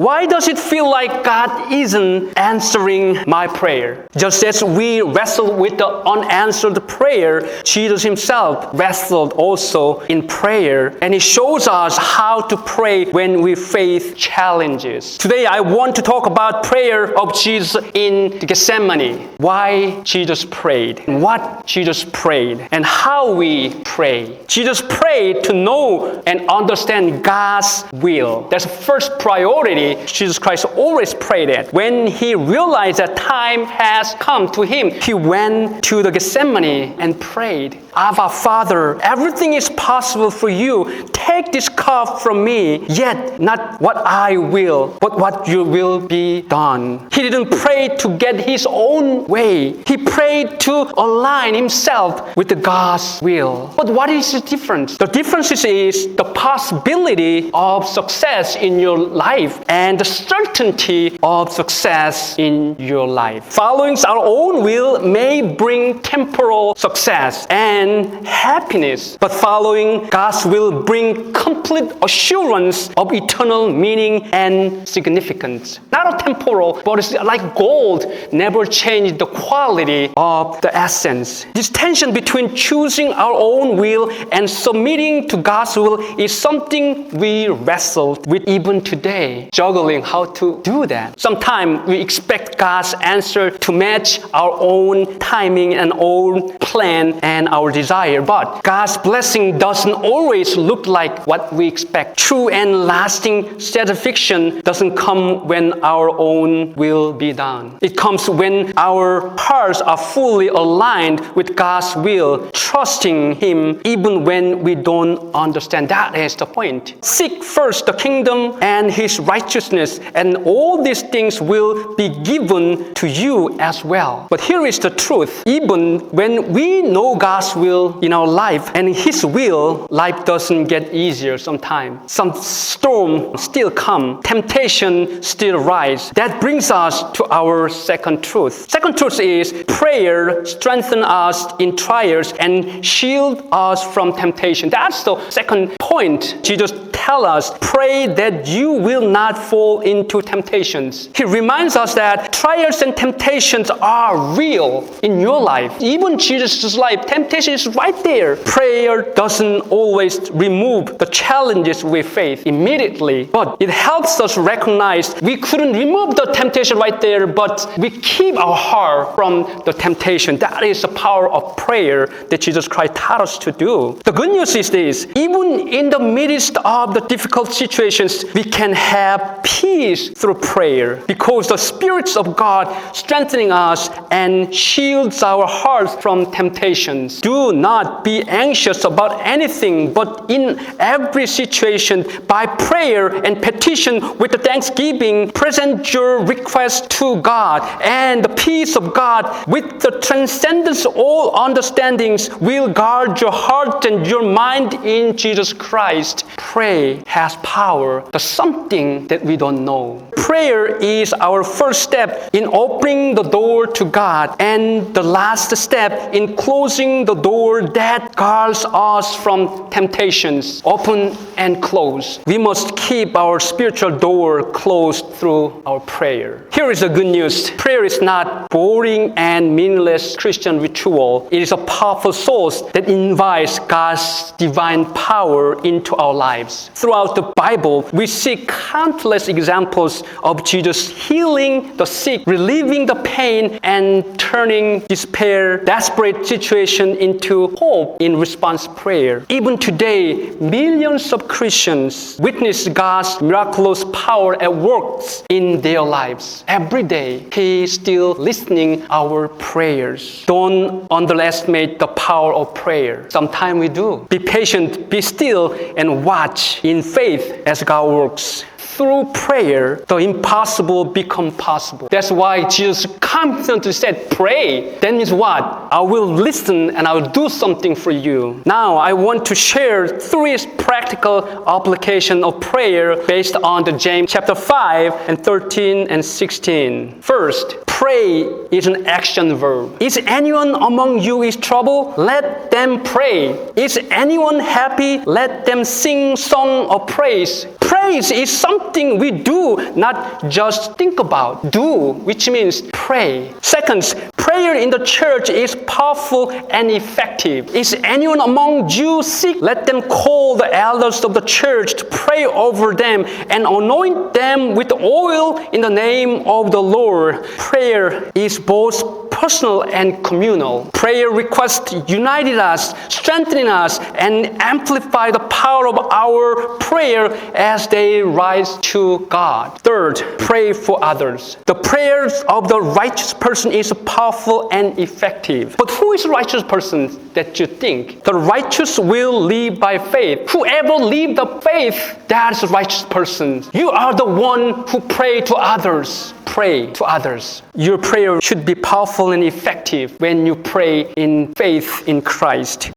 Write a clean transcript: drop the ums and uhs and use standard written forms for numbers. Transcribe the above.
Why does it feel like God isn't answering my prayer? Just as we wrestle with the unanswered prayer, Jesus himself wrestled also in prayer, and he shows us how to pray when we face challenges. Today I want to talk about prayer of Jesus in Gethsemane. Why Jesus prayed, and what Jesus prayed, and how we pray. Jesus prayed to know and understand God's will. That's the first priority Jesus Christ always prayed at. When he realized that time has come to him, he went to the Gethsemane and prayed, Abba, Father, everything is possible for you. Take this cup from me, yet not what I will, but what you will be done. He didn't pray to get his own way. He prayed to align himself with the God's will. But what is the difference? The difference is the possibility of success in your life and the certainty of success in your life. Following our own will may bring temporal success and happiness, but following God's will bring complete assurance of eternal meaning and significance. Not a temporal, but it's like gold, never change the quality of the essence. This tension between choosing our own will and submitting to God's will is something we wrestle with even today, juggling how to do that. Sometimes we expect God's answer to match our own timing and own plan and our desire, but God's blessing doesn't always look like what we expect. True and lasting satisfaction doesn't come when our own will be done. It comes when our hearts are fully aligned with God's will, trusting Him even when we don't understand. That is the point. Seek first the kingdom and His righteousness, and all these things will be given to you as well. But here is the truth. Even when we know God's will in our life and His will, life doesn't get easier sometimes. Some storm still come. Temptation still rise. That brings us to our second truth. Second truth is prayer strengthens us in trials and shield us from temptation. That's the second point. Jesus tells us, pray that you will not fall into temptations. He reminds us that trials and temptations are real in your life. Even Jesus' life, temptation is right there. Prayer doesn't always remove the challenges we face immediately, but it helps us recognize we couldn't remove the temptation right there, but we keep our heart from the temptation. That is the power of prayer that Jesus Christ taught us to do. The good news is this: even in the midst of the difficult situations, we can have peace through prayer because the Spirit of God strengthening us and shields our hearts from temptations. Do not be anxious about anything, but in every situation, by prayer and petition with the thanksgiving, present your request to God, and the peace of God, with the transcendence of all understandings, will guard your heart and your mind in Jesus Christ. Pray has power, but something that we don't know. Prayer is our first step in opening the door to God, and the last step in closing the door that guards us from temptations. Open and close. We must keep our spiritual door closed through our prayer. Here is the good news. Prayer is not boring and meaningless Christian ritual. It is a powerful source that invites God's divine power into our lives. Throughout the Bible, we see countless examples of Jesus healing the sick, relieving the pain, and turning despair, desperate situation into hope in response prayer. Even today, millions of Christians witness God's miraculous power at work in their lives. Every day, He is still listening our prayers. Don't underestimate the power of prayer. Sometimes we do. Be patient, be still, and watch in faith as God works. Through prayer, the impossible become possible. That's why Jesus confidently said, pray. That means what? I will listen and I will do something for you. Now, I want to share 3 practical applications of prayer based on the James chapter 5 and 13 and 16. First, pray is an action verb. Is anyone among you in trouble? Let them pray. Is anyone happy? Let them sing song of praise. praise is something we do, not just think about. Do, which means pray. Second, prayer in the church is powerful and effective. Is anyone among you sick? Let them call the elders of the church to pray over them and anoint them with oil in the name of the Lord. Prayer is both personal and communal. Prayer requests united us, strengthening us, and amplify the power of our prayer as they rise to God. Third, pray for others. The prayers of the righteous person is powerful and effective. But who is a righteous person that you think? The righteous will live by faith. Whoever lives the faith, that's a righteous person. You are the one who pray to others. Pray to others. Your prayer should be powerful and effective when you pray in faith in Christ.